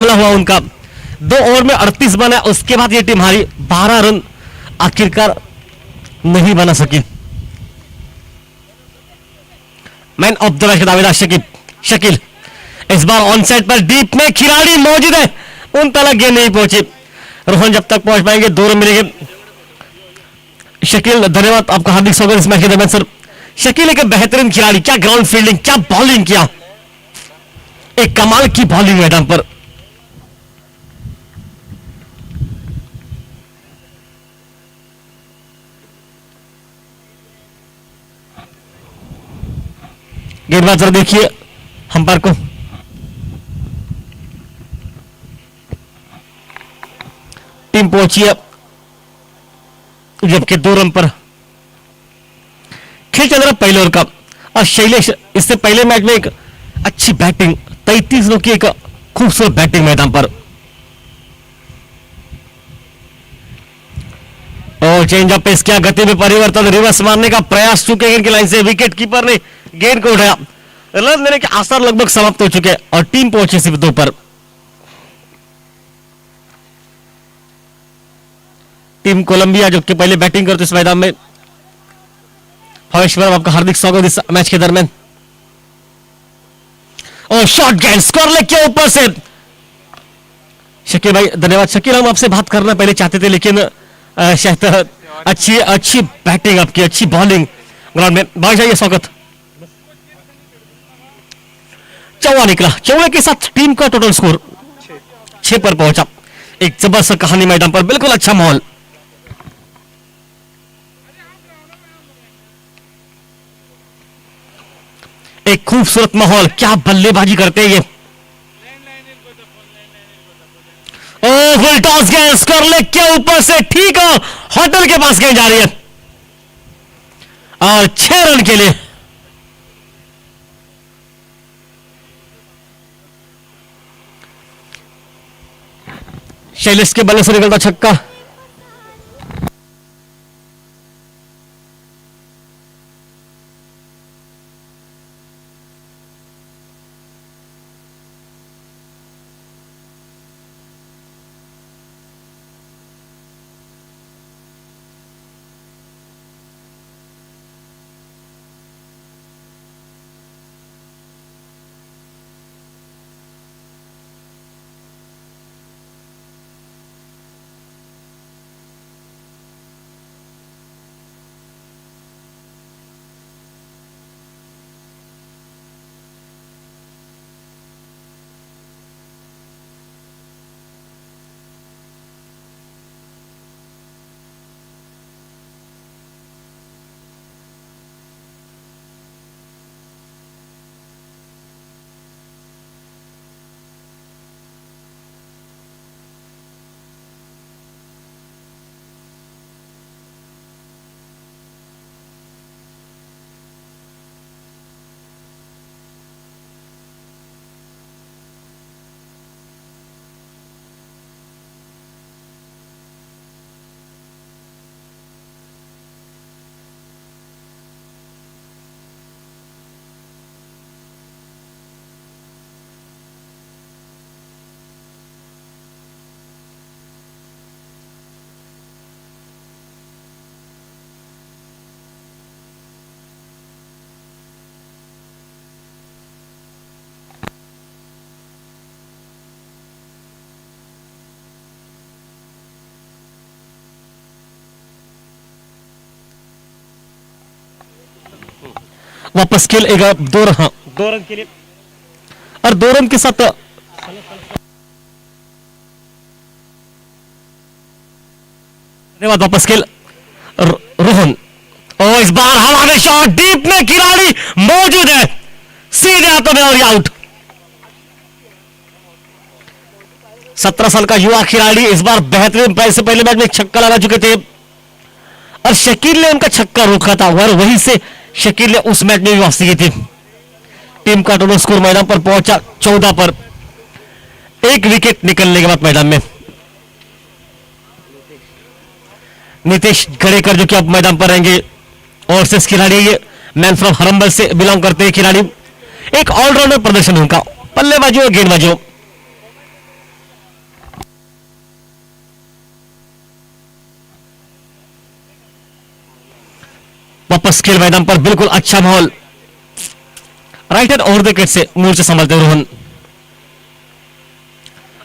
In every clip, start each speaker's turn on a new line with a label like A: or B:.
A: हुआ उनका 2 ओवर में 38 बना। उसके बाद ये टीम हारी, 12 रन आखिरकार नहीं बना सकी। मैन ऑफ द मैच का दावेदार शकील इस बार ऑन साइड पर डीप में खिलाड़ी मौजूद है, उन तक गेंद नहीं पहुंची। रोहन जब तक पहुंच पाएंगे 2 रन मिलेंगे। शकील धन्यवाद, आपका हार्दिक स्वागत इस मैच के दरमियान सर। शकील एक बेहतरीन खिलाड़ी, क्या ग्राउंड फील्डिंग, क्या बॉलिंग किया, एक कमाल की बॉलिंग मैदान पर। गेंदबाज जरा देखिए अंपायर को, टीम पहुंची है जबकि 2 रन पर खेल चल रहा पहले ओवर का। और शैलेश इससे पहले मैच में एक अच्छी बैटिंग, 33 रनों की एक खूबसूरत बैटिंग मैदान पर। और चेंज अप पेस किया, गति में परिवर्तन, रिवर्स मारने का प्रयास चुके हैं लाइन से, विकेट कीपर ने गेंद को उठाया। रन लेने के आसार लगभग समाप्त हो चुके हैं और टीम पहुंची सिर्फ 2 पर। टीम कोलंबिया जो कि पहले बैटिंग करते इस मैदान में। हवेश्वर आपका हार्दिक स्वागत इस मैच के दरमियान। और शॉट गेंद स्कोर लेग के ऊपर से। शकील भाई धन्यवाद। शकील हम आपसे बात करना पहले चाहते थे लेकिन शायद अच्छी बैटिंग आपकी, अच्छी बॉलिंग ग्राउंड में। भाई जाइए स्वागत। चौवा निकला, चौवे के साथ टीम का टोटल स्कोर 6 पर पहुंचा। एक जबरदस्त कहानी मैदान पर, बिल्कुल अच्छा माहौल। एक खूबसूरत माहौल, क्या बल्लेबाजी करते हैं ये। ओ फुल टॉस गेंद स्कोर लेग के ऊपर से ठीक है, होटल के पास गेंद जा रही है और 6 रन के लिए। शैलेश के बल्ले से निकलता छक्का। वापस खेल एक 2 रन, हाँ 2 रन के लिए। और 2 रन के साथ धन्यवाद। वापस खेल रोहन, और इस बार हवा में शॉट, डीप में खिलाड़ी मौजूद है, सीधे हाथों में और आउट। 17 साल का युवा खिलाड़ी इस बार बेहतरीन, से पहले मैच में एक छक्का लगा चुके थे और शकील ने उनका छक्का रोका था और वहीं से शकील ने उस मैच में भी वापसी की थी। टीम का टोटल स्कोर मैदान पर पहुंचा 14 पर, 1 विकेट निकलने के बाद मैदान में। नीतीश गड़ेकर जो कि अब मैदान पर रहेंगे, और से खिलाड़ी ये मैन फ्रॉम हरम्बल से बिलोंग करते हैं खिलाड़ी। एक ऑलराउंडर प्रदर्शन उनका, बल्लेबाजी और गेंदबाजी। वापस खेल मैदान पर बिल्कुल अच्छा माहौल। Right hand over the wicket से मोर्चा संभालते हुए रोहन।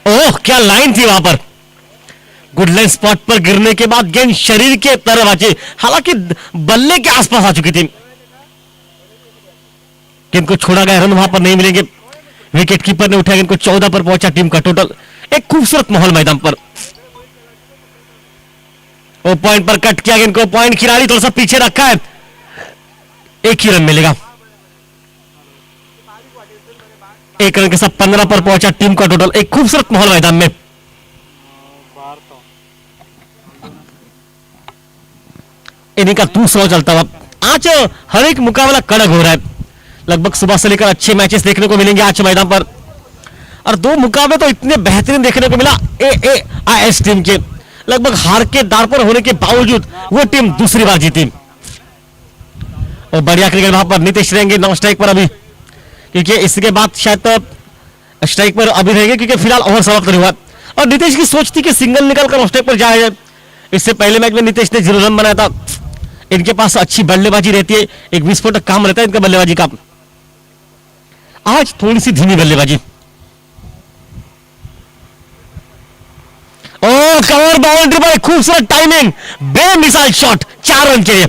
A: ओह क्या लाइन थी वहां पर। गुड लाइन स्पॉट पर गिरने के बाद गेंद शरीर के तरफ आ चुकी, हालांकि बल्ले के आसपास आ चुकी थी। गेंद को छोड़ा गया, रन वहां पर नहीं मिलेंगे। विकेट कीपर ने उठाया गेंद को, 14 पर पहुंचा टीम का टोटल। एक खूबसूरत माहौल मैदान पर। वो पॉइंट पर कट किया गेंद को, पॉइंट खिलाड़ी थोड़ा सा पीछे रखा है, एक ही रन मिलेगा। एक रन के साथ 15 पर पहुंचा टीम का टोटल। एक खूबसूरत माहौल मैदान में। इन्हीं का दूसरा चलता हुआ। आज हर एक मुकाबला कड़क हो रहा है। लगभग सुबह से लेकर अच्छे मैचेस देखने को मिलेंगे आज मैदान पर। और दो मुकाबले तो इतने बेहतरीन देखने को मिला AAIS टीम के। लगभग हार के दार पर होने के बावजूद वो टीम दूसरी बार जीती। और बढ़िया क्रिकेट वहां पर नितेश रहेंगे नॉन स्ट्राइक पर अभी, क्योंकि इसके बाद शायद स्ट्राइक पर अभी रहेंगे, क्योंकि फिलहाल ओवर समाप्त नहीं हुआ। और नितेश की सोच थी कि सिंगल निकलकर नॉन स्ट्राइक पर जाया जाए। इससे पहले मैच में नितेश ने 0 रन बनाया था। इनके पास अच्छी बल्लेबाजी रहती है, एक विस्फोटक काम रहता है इनका बल्लेबाजी का। आज थोड़ी सी धीमी बल्लेबाजी। ओ कवर बाउंड्री पर खूबसूरत टाइमिंग, बेमिसाल शॉट, 4 रन के लिए।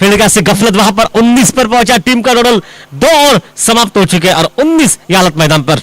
A: फील्ड का से गफलत वहां पर 19 पर पहुंचा टीम का टोटल। 2 और समाप्त हो चुके हैं और 19 ये हालत मैदान पर।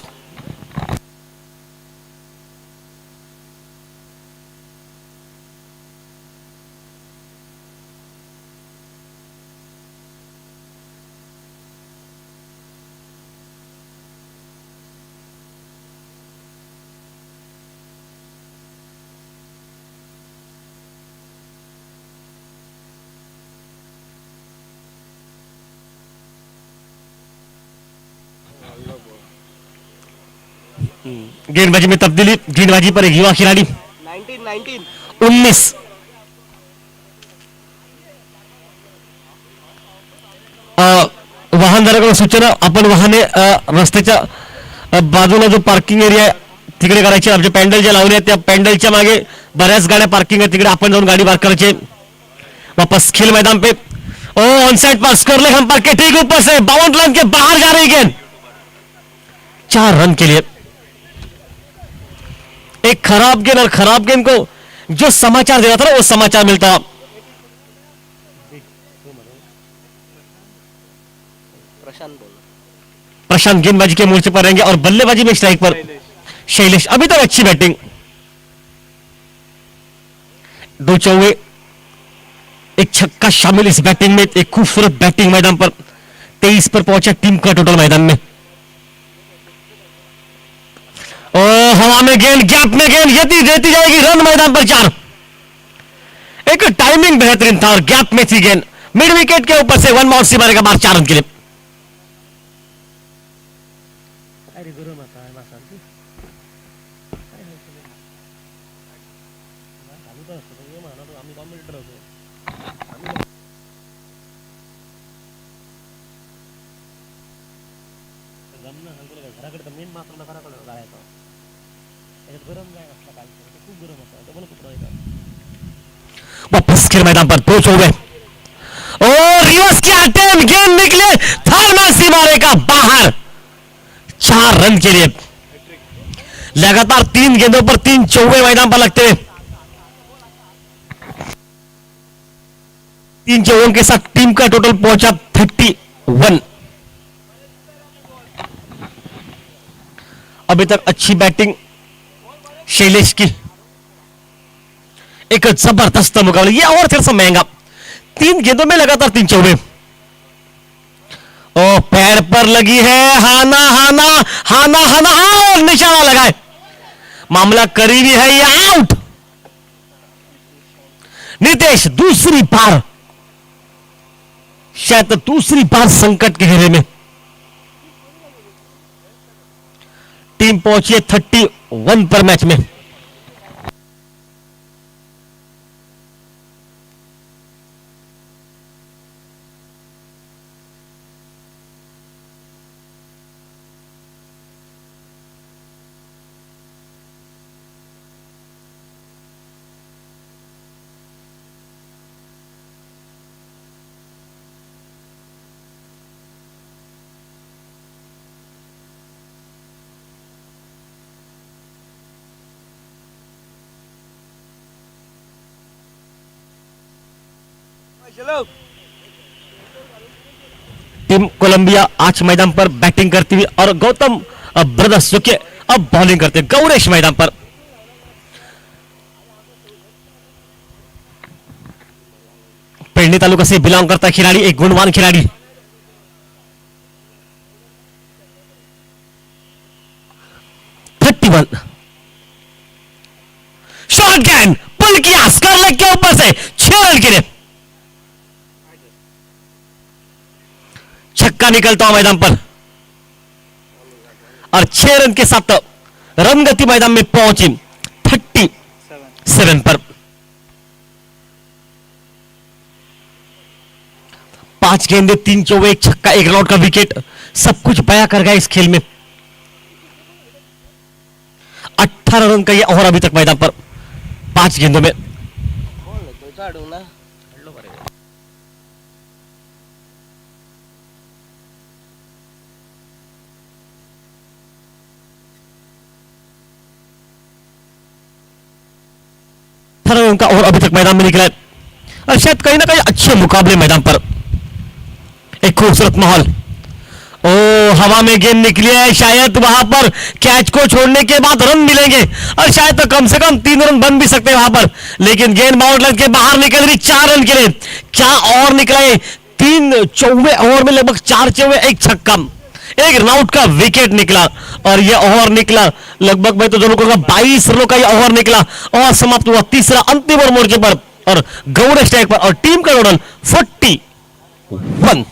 A: गेंदबाजी में तब्दीली, गेंदबाजी पर एक युवा खिलाड़ी। 19 वाहनधारकांना सूचना, आपण वाहने रस्त्याच्या बाजूला जो पार्किंग एरिया आहे तिकडे करायचे। आमचे पॅन्डल जे लावले आहेत त्या पॅन्डलच्या मागे बऱ्याच गाड्या पार्किंग आहे, तिकडे आपण जाऊन गाड़ी पार्क करायचे। वापस खेल मैदान पे। ओ ऑन साइड पास कर ले, हम पार्क के ठीक ऊपर से 52 रन के बाहर जा रही गेंद, 4 रन के लिए। एक खराब गेंद, और खराब गेंद को जो समाचार दे रहा था ना वो समाचार मिलता। प्रशांत गेंदबाजी के मोर्चे पर रहेंगे और बल्लेबाजी में स्ट्राइक पर शैलेश। अभी तक अच्छी बैटिंग, 2 चौके, एक छक्का शामिल इस बैटिंग में। एक खूबसूरत बैटिंग मैदान पर। 23 पर पहुंचा टीम का टोटल मैदान में। और हवा में गेंद, गैप में गेंद, यदि देती जाएगी, रन मैदान पर 4। एक टाइमिंग बेहतरीन था और गैप में थी गेंद, मिड विकेट के ऊपर से 1 बाउंड्री मारेगा बाहर, 4 रन के लिए। वापस खेल मैदान पर 2 चौके और रिवर्स किया अटेम्प्ट, गेंद निकले, थार्मासी मारेगा बाहर, 4 रन के लिए। लगातार 3 गेंदों पर 3 चौके मैदान पर लगते हैं। 3 चौकों के साथ टीम का टोटल पहुंचा 31। अभी तक अच्छी बैटिंग शैलेश की। एक जबरदस्त मुकाबला, ये और थोड़ा सा महंगा। 3 गेंदों में लगातार 3 चौके। ओ पैर पर लगी है, हाना हाना हाना हाना, और निशाना लगाए, मामला करीबी है, ये आउट। नितेश दूसरी बार, शायद दूसरी बार संकट के घेरे में। टीम पहुंची है 31 पर मैच में। टीम कोलंबिया आज मैदान पर बैटिंग करती हुई और गौतम ब्रदर्स जो कि अब बॉलिंग करते गौरेश मैदान पर। पेडणे तालुका से बिलोंग करता खिलाड़ी, एक गुणवान खिलाड़ी। शॉट गैन पुल किया स्क्वायर लेग के ऊपर से 6 रन के लिए छक्का निकलता हुआ मैदान पर और 6 रन के साथ रन गति मैदान में पहुंची 37 पर। 5 गेंदे 3 चौके 1 छक्का 1 रन आउट का विकेट सब कुछ बयां कर गया इस खेल में। 18 रन का ये ओवर अभी तक मैदान पर 5 गेंदों में। उनका और अभी तक मैदान में निकला है और शायद कहीं ना कहीं अच्छे मुकाबले मैदान पर एक खूबसूरत माहौल। ओ हवा में गेंद निकली है, शायद वहां पर कैच को छोड़ने के बाद रन मिलेंगे और शायद तो कम से कम 3 रन बन भी सकते हैं वहां पर, लेकिन गेंद बाउंड लाइन के बाहर निकल रही 4 रन के लिए। क्या और निकला है 3 चौवे ओवर में लगभग 4 चौवे 1 छक्का 1 रन आउट का विकेट निकला और यह ओवर निकला लगभग मैं तो दोनों को 22 रनों का यह ओवर निकला और समाप्त हुआ तीसरा अंतिम ओवर मोर्चे पर और गौड़ स्ट्राइक पर और टीम का टोटल 41।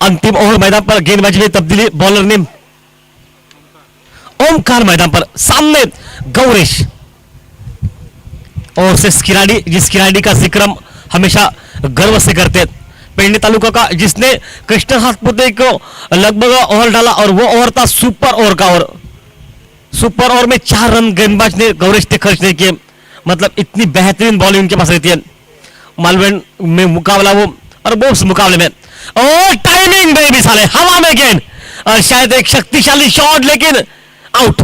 A: अंतिम ओवर मैदान पर गेंदबाजी में तब्दीली, बॉलर ने ओमकार मैदान पर सामने गौरेश और से खिलाड़ी जिस खिलाड़ी का जिक्र हम हमेशा गर्व से करते पेडणे तालुका का, जिसने कृष्ण हाथपुते को लगभग ओवर डाला और वो ओवर था सुपर ओवर का। और सुपर ओवर में 4 रन गेंदबाज ने गौरेश ने खर्च नहीं किए, मतलब इतनी बेहतरीन बॉलिंग उनके पास रहती है। मालवेन में मुकाबला वो और वो उस मुकाबले में और टाइमिंग में भी साले हवा में गेंद और शायद एक शक्तिशाली शॉट लेकिन आउट।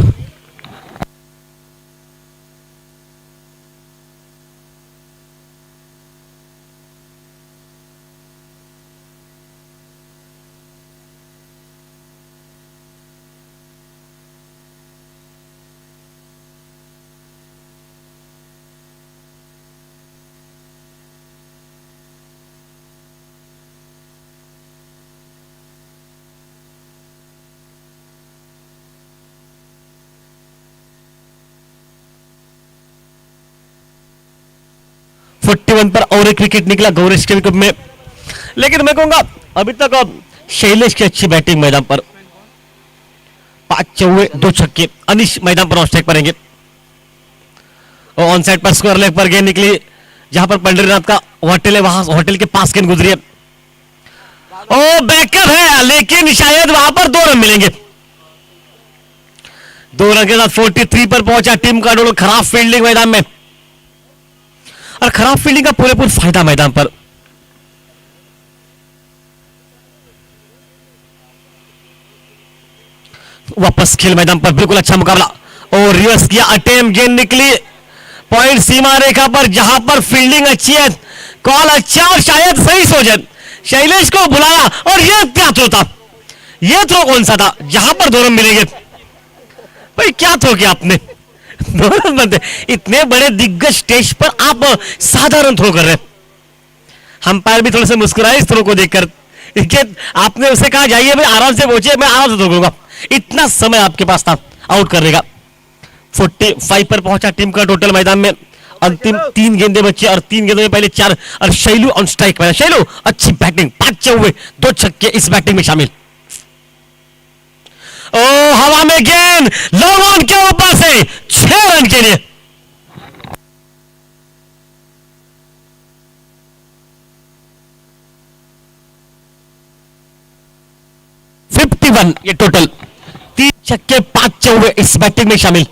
A: पर और एक विकेट निकला गौरेश के विकेट में, लेकिन मैं कहूंगा अभी तक शैलेश की अच्छी बैटिंग मैदान पर 5 चौके 2 छक्के। अनिश मैदान पर स्ट्राइक करेंगे और ऑन साइड पर स्क्वायर लेग पर गेंद निकली जहां पर पंडरीनाथ का होटल है, वहां होटल के पास गेंद गुजरी है। ओ बैकअप है लेकिन शायद वहां पर 2 रन मिलेंगे। 2 रन के साथ 43 पर पहुंचा टीम का टोटल। खराब फील्डिंग मैदान में और खराब फील्डिंग का पूरे फायदा मैदान पर। वापस खेल मैदान पर बिल्कुल अच्छा मुकाबला और रिवर्स किया अटेम्प्ट, गेंद निकली पॉइंट सीमा रेखा पर जहां पर फील्डिंग अच्छी है, कॉल अच्छा और शायद सही सोचे शैलेश को बुलाया और यह क्या थ्रो था, यह थ्रो कौन सा था जहां पर 2 रन मिलेंगे। भाई क्या थ्रो किया आपने, 2 रन बनते इतने बड़े दिग्गज स्टेज पर आप साधारण थ्रो कर रहे हैं। अंपायर भी थोड़े से मुस्कुराए इस थ्रो को देखकर, आपने उसे कहा जाइए भाई आराम से पहुंचे, मैं आराम से थ्रो करूंगा, इतना समय आपके पास था आउट करने का। 45 पर पहुंचा टीम का टोटल मैदान में। अंतिम 3 गेंदे बचे और 3 गेंदों में पहले 4 और शैलू ऑन स्ट्राइक में। शैलू अच्छी बैटिंग, 5 चौके 2 छक्के इस बैटिंग में शामिल। ओ हवा में गेंद लॉन्ग ऑन के ऊपर से 6 रन के लिए। ये टोटल 3 छक्के 5 चौके इस बैटिंग में शामिल।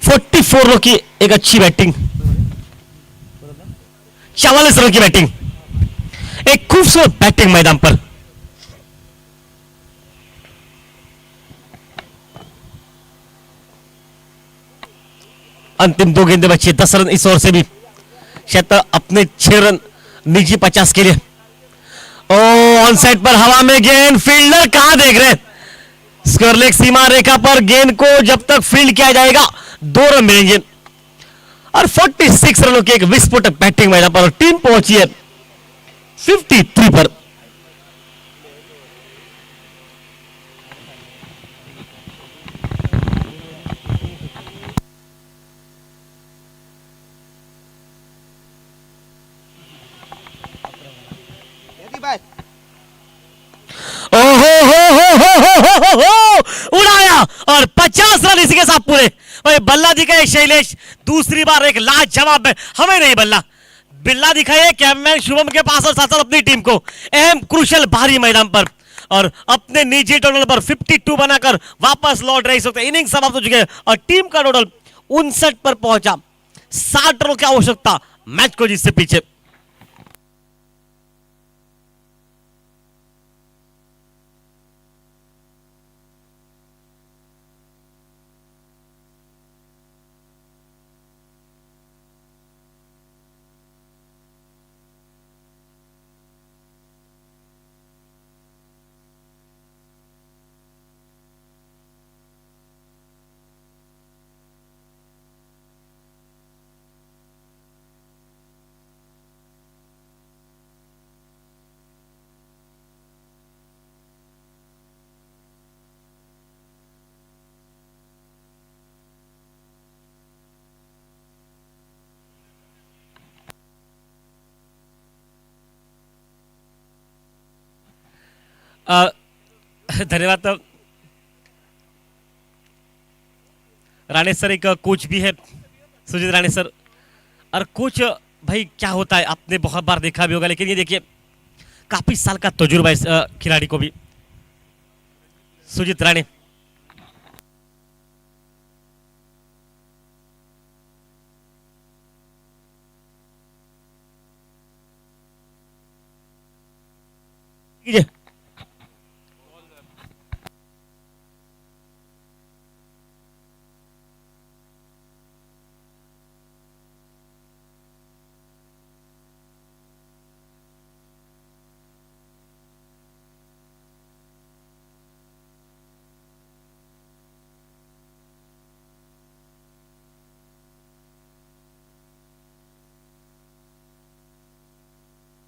A: फोर्टी 44 रनों की एक अच्छी बैटिंग, 44 रन की बैटिंग, एक खूबसूरत बैटिंग मैदान पर। अंतिम 2 गेंदें बची, 10 रन इस ओवर से भी, शायद अपने 6 रन निजी 50 के लिए। ओ ऑन साइड पर हवा में गेंद, फील्डर कहां देख रहे हैं? स्क्वायर लेग सीमा रेखा पर गेंद को जब तक फील्ड किया जाएगा 2 रन मिलेंगे। और 46 रनों की एक विस्फोटक बैटिंग मैदान पर, टीम पहुंची है 53 पर। उड़ाया और 50 रन इसी के साथ पूरे। भाई बल्ला दिखाए शैलेश, दूसरी बार एक लाजवाब, हमें नहीं बिल्ला दिखाए कैमरैन शुभम के पास और साथ साथ अपनी टीम को अहम क्रूशल भारी मैदान पर, और अपने निजी टोटल पर 52 बनाकर वापस लौट रहे। सकते इनिंग समाप्त हो चुके हैं और टीम का टोटल 59 पर पहुंचा। 60 रनों की आवश्यकता मैच को जिससे पीछे। धन्यवाद राणे सर, एक कोच भी है सुजीत राणे सर। और कोच भाई क्या होता है आपने बहुत बार देखा भी होगा, लेकिन ये देखिए काफी साल का तजुर्बा इस खिलाड़ी को भी, सुजीत राणे।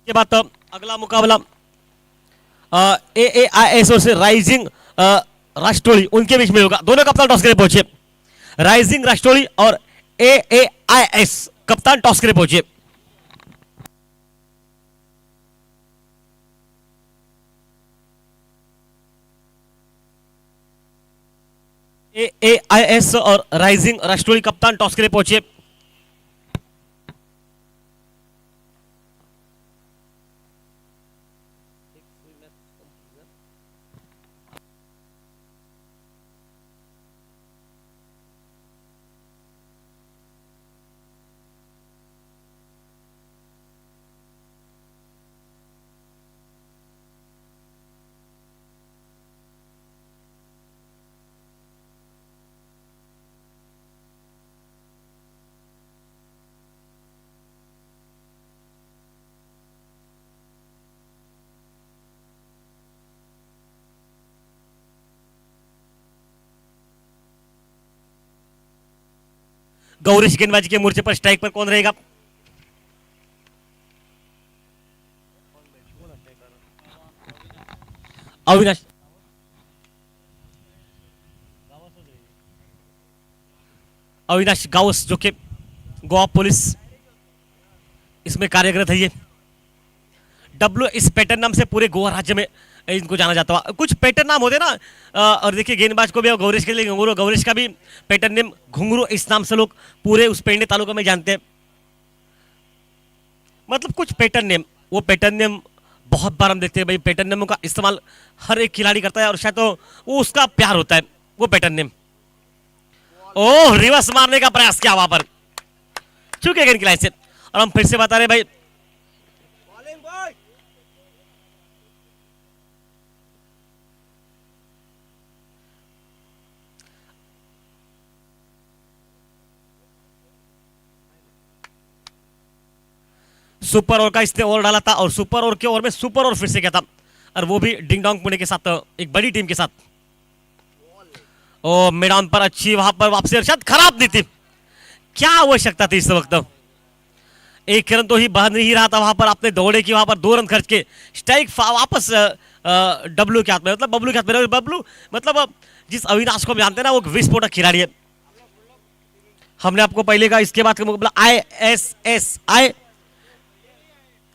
A: के बाद अगला मुकाबला AAIS और से राइजिंग राष्ट्रोली उनके बीच में होगा। दोनों कप्तान टॉस के लिए पहुंचे, राइजिंग राष्ट्रोली और AAIS कप्तान टॉस के लिए पहुंचे। AAIS और राइजिंग राष्ट्रोली कप्तान टॉस के लिए पहुंचे। गौरीश गेंदबाजी के मोर्चे पर स्ट्राइक पर कौन रहेगा? अविनाश अविनाश गावस जो कि गोवा पुलिस इसमें कार्यरत है। ये डब्ल्यू इस पैटर्न नाम से पूरे गोवा राज्य में इनको जाना जाता है। कुछ पैटर्न नाम होते ना और देखिए गेंदबाज को भी और गौरीश के लिए घुंगरू, गौरीश का भी पैटर्न नेम घुंगरू इस नाम से लोग पूरे उस पेंडे तालुका में जानते हैं। मतलब कुछ पैटर्न नेम, वो पैटर्न नेम बहुत बार हम देखते हैं भाई, पैटर्न नेमों का इस्तेमाल हर एक खिलाड़ी करता है और शायद तो वो उसका प्यार होता है वो पैटर्न नेम। ओह, रिवर्स मारने का प्रयास किया वहां पर, चुके गेंद की लाइन से। और हम फिर से बता रहे भाई, सुपर ओवर का इसने ओवर डाला था और सुपर ओवर के ओवर में सुपर ओवर फिर से किया था, और वो भी डिंग डोंग पुणे के साथ, एक बड़ी टीम के साथ। ओ, मैदान पर अच्छी वहां पर वापसी, शायद खराब दी थी, क्या आवश्यकता थी इस वक्त। एक रन तो ही बह नहीं रहा था वहां पर, आपने दौड़े की वहां पर 2 रन खर्च के स्ट्राइक वापस डब्ल्यू के हाथ में, मतलब बबलू के हाथ में। बबलू मतलब जिस अविनाश को हम जानते हैं ना, वो विस्फोटक खिलाड़ी है। हमने आपको पहले का इसके बाद का मुकाबला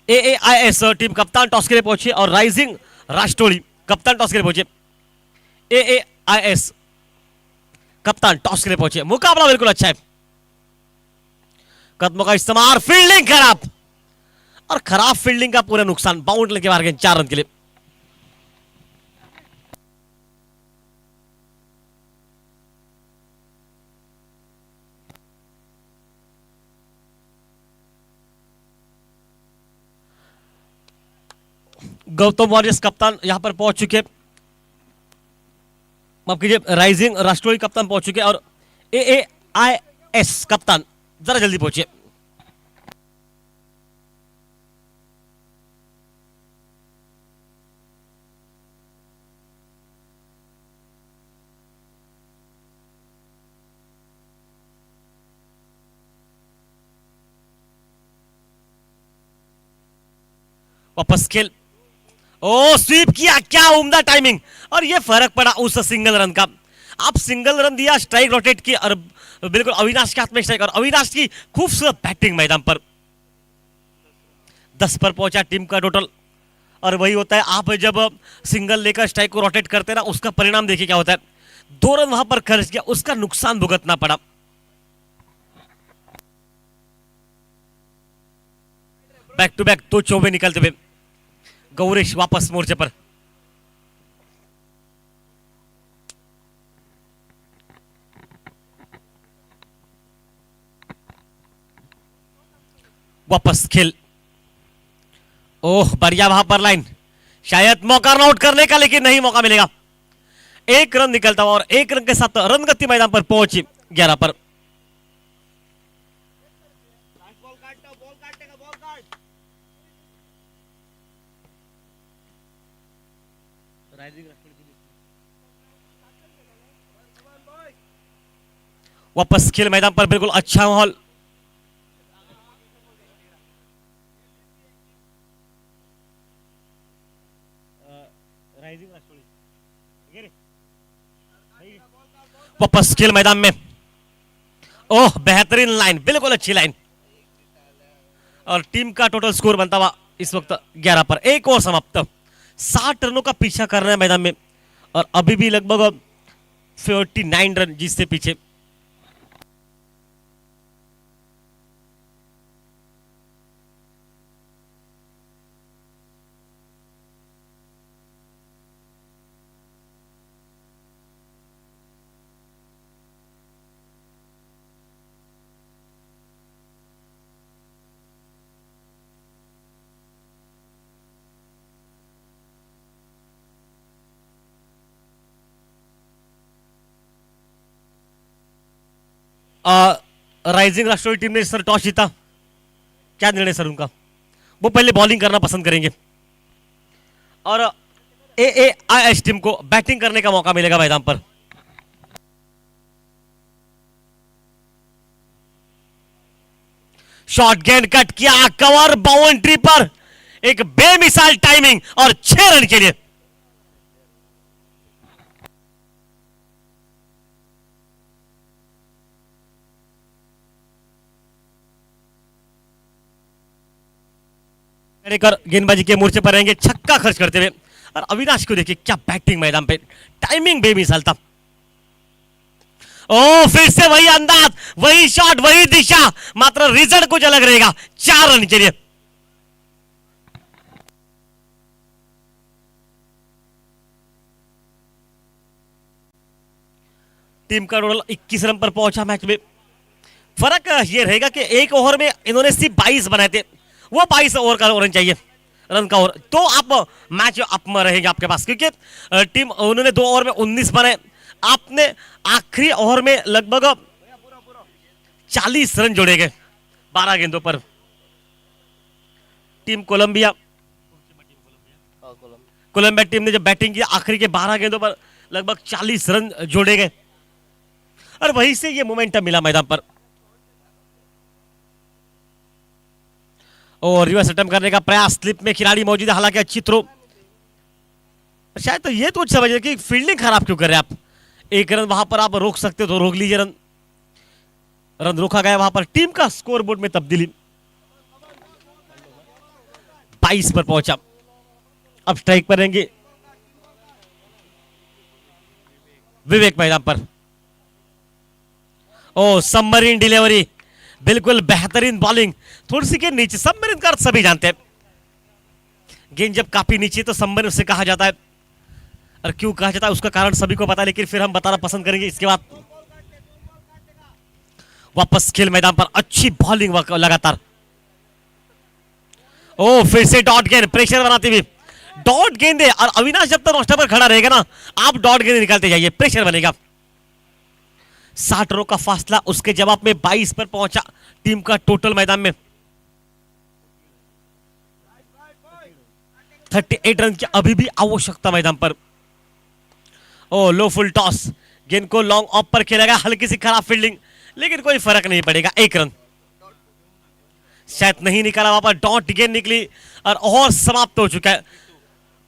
A: AAIS टीम कप्तान टॉस के लिए पहुंची और राइजिंग राष्ट्रोली कप्तान टॉस के लिए पहुंचे। AAIS कप्तान टॉस के लिए पहुंचे। मुकाबला बिल्कुल अच्छा है, कदमों का इस्तेमाल, फील्डिंग खराब, और खराब फील्डिंग का पूरा नुकसान। बाउंड लेके मार गए 4 रन के लिए। गौतम वॉरियर्स कप्तान यहां पर पहुंच चुके, माफ कीजिए, राइजिंग राष्ट्रोली कप्तान पहुंच चुके और AAIS कप्तान जरा जल्दी पहुंचे। वापस खेल, ओ स्वीप किया, क्या उम्दा टाइमिंग, और ये फर्क पड़ा उस सिंगल रन का। आप सिंगल रन दिया, स्ट्राइक रोटेट की और बिल्कुल अविनाश के हाथ में स्ट्राइक, और अविनाश की खूबसूरत बैटिंग मैदान पर। 10 पर पहुंचा टीम का टोटल, और वही होता है आप जब सिंगल लेकर स्ट्राइक को रोटेट करते हैं ना, उसका परिणाम देखिए क्या होता है। 2 रन वहां पर खर्च किया, उसका नुकसान भुगतना पड़ा। बैक टू बैक 2 चौबे निकलते हुए गौरीश वापस मोर्चे पर। वापस खेल, ओह बढ़िया वहां पर लाइन, शायद मौका नोट करने का, लेकिन नहीं मौका मिलेगा। 1 रन निकलता हुआ और 1 रन के साथ रन गति मैदान पर पहुंची 11 पर। वापस खेल मैदान पर, बिल्कुल अच्छा माहौल। वापस खेल मैदान में, ओह बेहतरीन लाइन, बिल्कुल अच्छी लाइन, और टीम का टोटल स्कोर बनता हुआ इस वक्त 11 पर। 1 और समाप्त, 60 रनों का पीछा कर रहे हैं मैदान में, और अभी भी लगभग 49 रन जिससे पीछे। राइजिंग राष्ट्रीय टीम ने सर टॉस जीता, क्या निर्णय सर उनका? वो पहले बॉलिंग करना पसंद करेंगे और AAIS टीम को बैटिंग करने का मौका मिलेगा मैदान पर। शॉर्ट गेंद कट किया, कवर बाउंड्री पर, एक बेमिसाल टाइमिंग और 6 रन के लिए। लेकर गेंदबाजी के मोर्चे पर रहेंगे छक्का खर्च करते हुए। और अविनाश को देखिए क्या बैटिंग मैदान पे, टाइमिंग बेमिसाल था। ओ फिर से वही अंदाज, वही शॉट, वही दिशा, मात्र रिजल्ट कुछ अलग रहेगा। 4 रन के लिए टीम का टोटल 21 रन पर पहुंचा मैच में। फर्क ये रहेगा कि एक ओवर में इन्होंने सिर्फ 22 बनाए थे, वो 22 ओवर का रन चाहिए, रन का ओवर, तो आप मैच अप में रहेंगे आपके पास, क्योंकि टीम उन्होंने 2 ओवर में 19 बनाए, आपने आखिरी ओवर में लगभग 40 रन जोड़े गए 12 गेंदों पर। टीम कोलंबिया कोलंबिया टीम ने जब बैटिंग की आखिरी के 12 गेंदों पर लगभग 40 रन जोड़े गए और वहीं से ये मोमेंटम मिला मैदान पर। और रिवर्स अटेम्प्ट करने का प्रयास, स्लिप में खिलाड़ी मौजूद है, हालांकि अच्छी थ्रो। शायद तो ये तो समझ कि फील्डिंग खराब क्यों कर रहे हैं आप, एक रन वहां पर आप रोक सकते हो तो रोक लीजिए, रन रोका गया वहां पर। टीम का स्कोर बोर्ड में तब्दीली, 22 पर पहुंचा। अब स्ट्राइक पर रहेंगे विवेक मैदान पर। ओ सबमरीन डिलीवरी, बिल्कुल बेहतरीन बॉलिंग, थोड़ी सी के नीचे। सबमरीन का अर्थ सभी जानते हैं, गेंद जब काफी नीचे तो सबमरीन उसे कहा जाता है, और क्यों कहा जाता है उसका कारण सभी को पता है, लेकिन फिर हम बताना पसंद करेंगे इसके बाद। वापस खेल मैदान पर, अच्छी बॉलिंग लगातार। ओ फिर से डॉट गेंद, प्रेशर बनाते हुए डॉट गेंदे, और अविनाश जब तक रोस्टर पर खड़ा रहेगा ना, आप डॉट गेंद निकालते जाइए, प्रेशर बनेगा। 60 रनों का फासला, उसके जवाब में 22 पर पहुंचा टीम का टोटल मैदान में। 38 रन की अभी भी आवश्यकता मैदान पर। ओ लो फुल टॉस, गेंद को लॉन्ग ऑफ पर खेला गया, हल्की सी खराब फील्डिंग, लेकिन कोई फर्क नहीं पड़ेगा। 1 रन शायद नहीं निकाला, वहां पर डॉट गेंद निकली और समाप्त हो चुका है।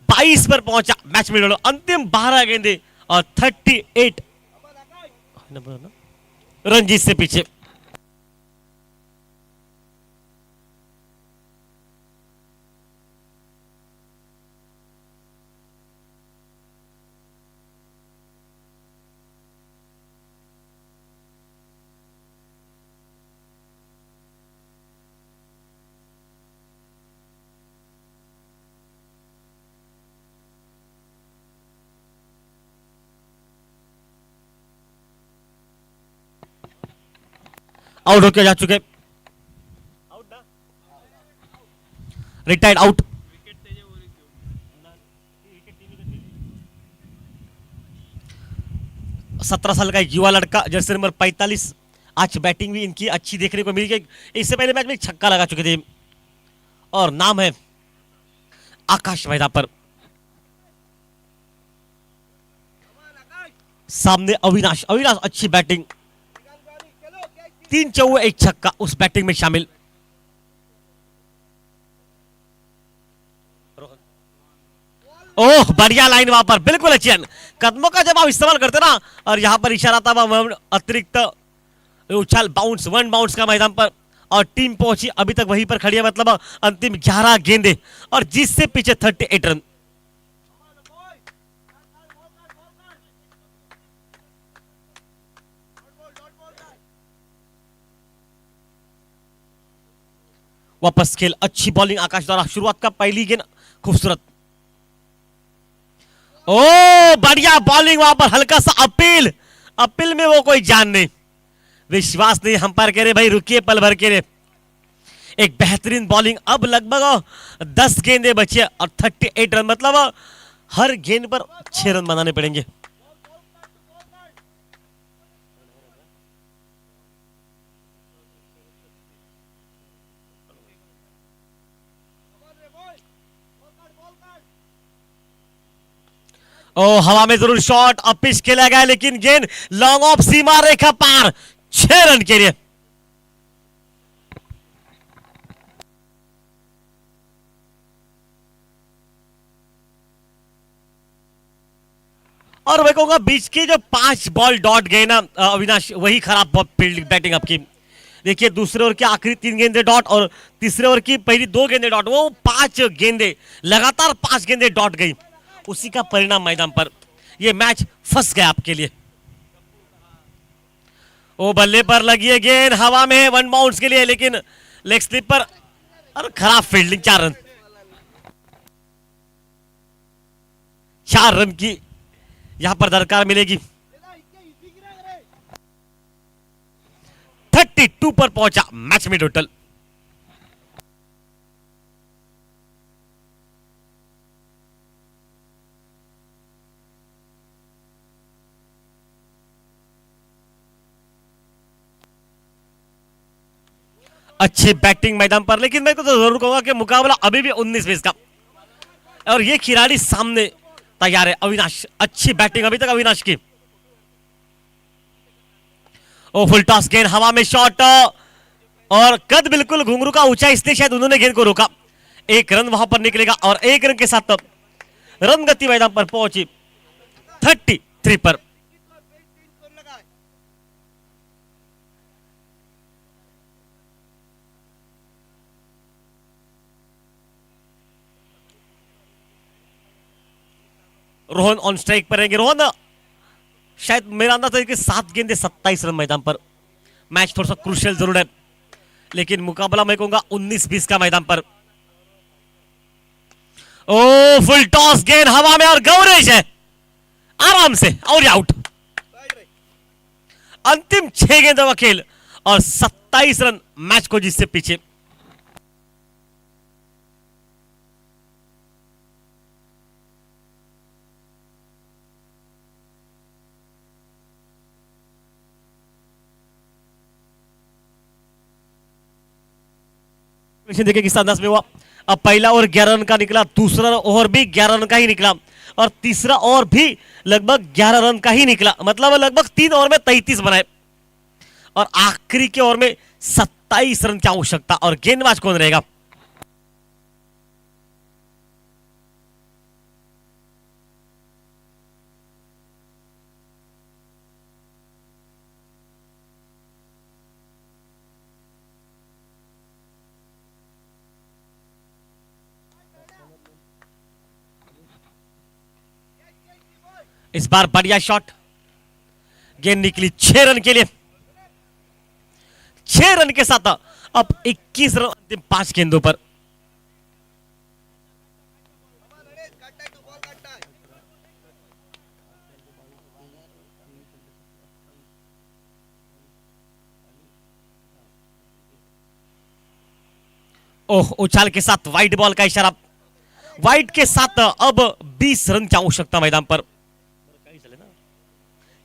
A: 22 पर पहुंचा मैच में अंतिम 12 गेंदे और 38 रणजीत से पीछे। आउट होकर जा चुके, रिटायर्ड आउट। सत्रह साल का युवा लड़का, जर्सी नंबर 45, आज बैटिंग भी इनकी अच्छी देखने को मिली। इससे पहले मैच में एक छक्का लगा चुके थे, और नाम है आकाश मैदान पर। सामने अविनाश, अविनाश अच्छी बैटिंग, 3 चौके 1 छक्का उस बैटिंग में शामिल। ओह बढ़िया लाइन वहां पर, बिल्कुल अच्छी लाइन। कदमों का जब आप इस्तेमाल करते ना, और यहां पर इशारा था अतिरिक्त उछाल, बाउंस, 1 बाउंस का मैदान पर, और टीम पहुंची अभी तक वहीं पर खड़ी है, मतलब अंतिम 11 गेंदे और जिससे पीछे 38 रन। वापस खेल, अच्छी बॉलिंग आकाश द्वारा, शुरुआत का पहली गेंद खूबसूरत। ओ बढ़िया बॉलिंग, वहां पर हल्का सा अपील, अपील में वो कोई जान नहीं, विश्वास नहीं, अंपायर कह रहे भाई रुकिए पल भर के लिए। एक बेहतरीन बॉलिंग, अब लगभग 10 गेंदे बचे और 38 रन, मतलब हर गेंद पर 6 रन बनाने पड़ेंगे। ओ हवा में जरूर शॉट, अब पिच खेला गया, लेकिन गेंद लॉन्ग ऑफ, सीमा रेखा पार, 6 रन के लिए। और मैं कहूंगा बीच की जो 5 बॉल डॉट गए ना अविनाश, वही खराब फील्डिंग बैटिंग आपकी, देखिए दूसरे ओवर की आखिरी 3 गेंदे डॉट और तीसरे ओवर की पहली 2 गेंदे डॉट, वो 5 गेंदे लगातार 5 गेंदे डॉट गई, उसी का परिणाम मैदान पर ये मैच फंस गया आपके लिए। वो बल्ले पर लगी है गेंद, हवा में 1 बाउंस के लिए, लेकिन लेग स्लिप पर और खराब फील्डिंग। 4 रन की यहां पर दरकार मिलेगी। 32 पर पहुंचा मैच में टोटल। अच्छी बैटिंग मैदान पर, लेकिन मैं तो जरूर कहूंगा कि मुकाबला अभी भी 19-20 का, और ये खिलाड़ी सामने तैयार है। अविनाश, अच्छी बैटिंग अभी तक अविनाश की। ओ फुल टॉस गेंद हवा में, शॉट और कद बिल्कुल घुंघरू का ऊंचा, इसलिए शायद उन्होंने गेंद को रोका। 1 रन वहां पर निकलेगा और 1 रन के साथ रन गति मैदान पर पहुंची 33 पर। रोहन ऑन स्ट्राइक पर रहेंगे। रोहन, शायद मेरा अंदाजा है कि 7 गेंदे 27 रन मैदान पर। मैच थोड़ा सा क्रूशियल जरूर है, लेकिन मुकाबला मैं कहूंगा 19-20 का मैदान पर। ओ फुल टॉस गेंद हवा में और गौरेश है आराम से और आउट। अंतिम 6 गेंदों का खेल और 27 रन मैच को जिससे पीछे। देखिए किस अंदाज में हुआ। अब पहला ओवर 11 रन का निकला, दूसरा ओवर भी 11 रन का ही निकला और तीसरा ओवर भी लगभग 11 रन का ही निकला। मतलब लगभग 3 ओवर में 33 बनाए और आखिरी के ओवर में 27 रन की आवश्यकता। और गेंदबाज कौन रहेगा? इस बार बढ़िया शॉट, गेंद निकली 6 रन के लिए। 6 रन के साथ अब 21 रन अंतिम 5 गेंदों पर। ओह, उछाल के साथ वाइड बॉल का इशारा। वाइड के साथ अब 20 रन की आवश्यकता मैदान पर।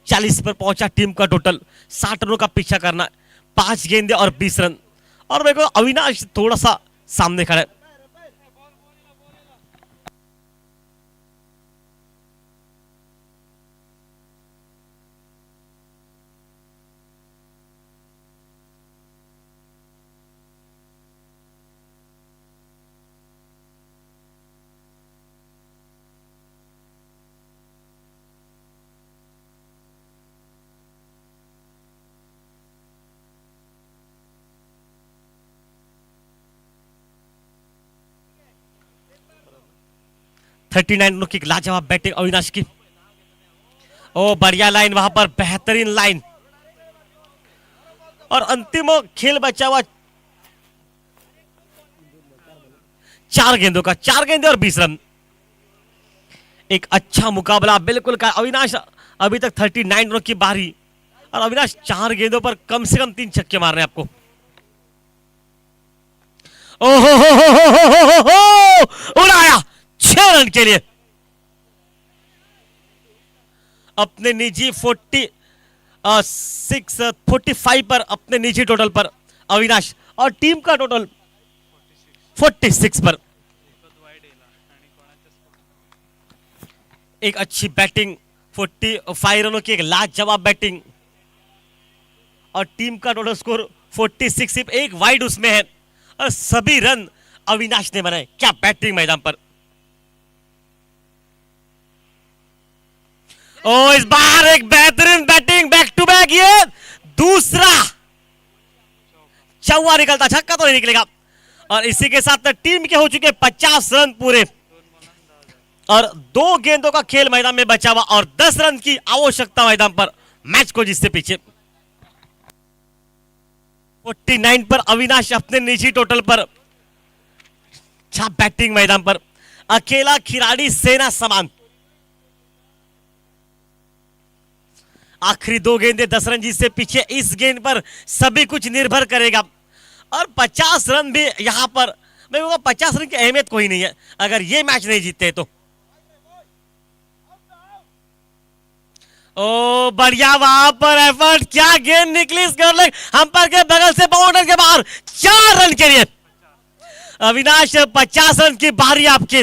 A: 40 पर पहुंचा टीम का टोटल। 60 रनों का पीछा करना, 5 गेंदे और 20 रन। और मेरे को अविनाश थोड़ा सा सामने खड़ा है। थर्टी 39 रनों की लाजवाब बैटिंग अविनाश की। ओ बढ़िया लाइन वहां पर, बेहतरीन लाइन। और अंतिम खेल बचा हुआ 4 गेंदों का, 4 गेंदे और 20 रन। एक अच्छा मुकाबला बिल्कुल का। अविनाश अभी तक 39 रनों की बारी और अविनाश 4 गेंदों पर कम से कम 3 छक्के मार रहे हैं आपको। ओहो हो, उड़ाया 6 रन के लिए। अपने निजी 45 पर, अपने निजी टोटल पर अविनाश और टीम का टोटल 46 पर। एक अच्छी बैटिंग, 45 रनों की एक लाजवाब बैटिंग और टीम का टोटल स्कोर 46। सिर्फ एक वाइड उसमें है और सभी रन अविनाश ने बनाए। क्या बैटिंग मैदान पर। ओ इस बार एक बेहतरीन बैटिंग, बैक टू बैक, ये दूसरा चौवा निकलता, छक्का तो नहीं निकलेगा। और इसी के साथ टीम के हो चुके 50 रन पूरे और 2 गेंदों का खेल मैदान में बचा हुआ और 10 रन की आवश्यकता मैदान पर मैच को जिससे पीछे। 49 पर अविनाश अपने निजी टोटल पर, अच्छा बैटिंग मैदान पर, अकेला खिलाड़ी सेना समान। आखिरी 2 गेंदे 10 रन जिससे पीछे, इस गेंद पर सभी कुछ निर्भर करेगा और 50 रन भी यहां पर, मैं कहूंगा 50 रन की अहमियत कोई नहीं है अगर ये मैच नहीं जीतते तो। ओ बढ़िया, वहां पर एफर्ट, क्या गेंद निकली इस गर्ल अंपायर के बगल से बाउंड्री के बाहर, 4 रन के लिए अविनाश। 50 रन की बारी आपकी।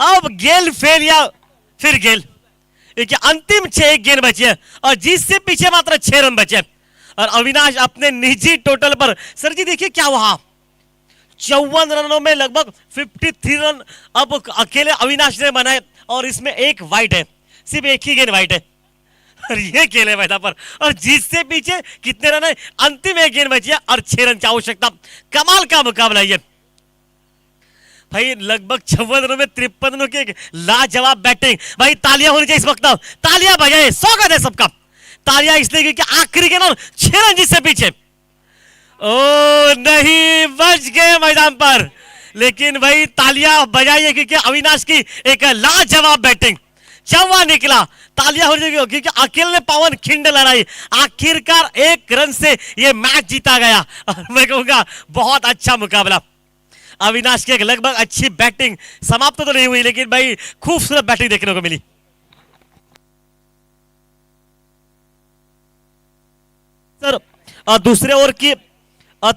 A: अब गेल फेल या फिर गेल, देखिए अंतिम 6 गेंद बचे हैं और जिससे पीछे मात्र 6 रन बचे और अविनाश अपने निजी टोटल पर। सर जी देखिए क्या हुआ, 54 रनों में लगभग 53 रन अब अकेले अविनाश ने बनाए और इसमें एक वाइट है, सिर्फ एक ही गेंद वाइट है और ये खेले मैदान पर और जिससे पीछे कितने रन है, अंतिम 1 गेंद बची है और 6 रन की आवश्यकता। कमाल का मुकाबला ये भाई, लगभग 56 रनों में 53 रनों की लाजवाब बैटिंग। भाई तालियां होनी चाहिए इस वक्त, तालियां बजाए, स्वागत है सबका। तालियां इसलिए क्योंकि आखिरी के 6 रन जिससे पीछे। ओ नहीं, बच गए मैदान पर, लेकिन भाई तालियां बजाइए क्योंकि अविनाश की एक लाजवाब बैटिंग, चौवा निकला। तालियां होनी चाहिए क्योंकि अकेले ने पवन खिंड लड़ाई, आखिरकार 1 रन से यह मैच जीता गया और मैं कहूंगा बहुत अच्छा मुकाबला। अविनाश की एक लगभग अच्छी बैटिंग, समाप्त तो नहीं हुई लेकिन भाई खूबसूरत बैटिंग देखने को मिली। सर दूसरे ओवर की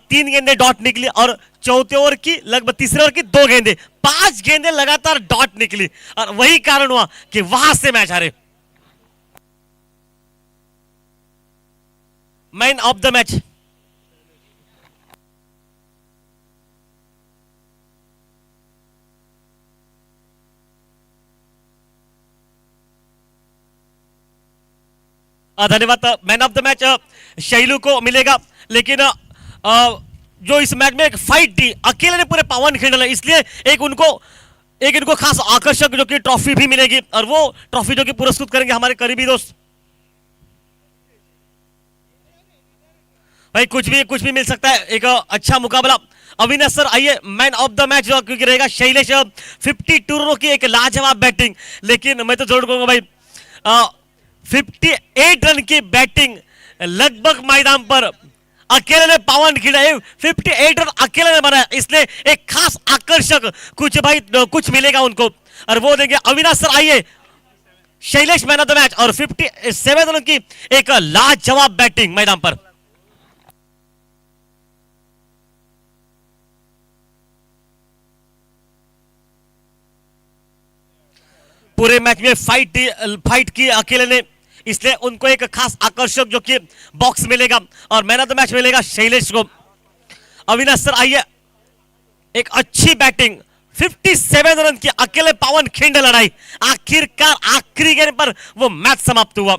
A: 3 गेंदें डॉट निकली और चौथे ओवर की लगभग तीसरे ओवर की 2 गेंदें, 5 गेंदें लगातार डॉट निकली और वही कारण हुआ कि वहां से मैच हारे। मैन ऑफ द मैच धन्यवाद। Man of the match Shailu को मिलेगा, लेकिन जो इस मैच में एक फाइट थी, अकेले ने पूरे पवन खिंडल है, इसलिए एक इनको खास आकर्षक जो कि ट्रॉफी भी मिलेगी और वो ट्रॉफी जो कि पुरस्कृत करेंगे हमारे करीबी दोस्त। भाई कुछ भी मिल सकता है, एक अच्छा मुकाबला। अविनाश सर आइए, मैन ऑफ द मैच क्योंकि रहेगा शैलेश। 52 रनों की एक लाजवाब बैटिंग, लेकिन मैं तो जरूर कहूंगा भाई 58 रन की बैटिंग लगभग मैदान पर अकेले ने पवन खिंडा, 58 रन अकेले ने बनाया, इसलिए एक खास आकर्षक कुछ मिलेगा उनको और वो देंगे। अविनाश सर आइए, Shailesh man of the match और 57 रन की एक लाजवाब बैटिंग मैदान पर। पूरे मैच में फाइट की अकेले ने, इसलिए उनको एक खास आकर्षक जो कि बॉक्स मिलेगा और मैन ऑफ द मैच मिलेगा शैलेश को। अविनाश सर आइए, एक अच्छी बैटिंग, 57 रन की अकेले पवन खिंड लड़ाई, आखिरकार आखिरी गेंद पर वो मैच समाप्त हुआ।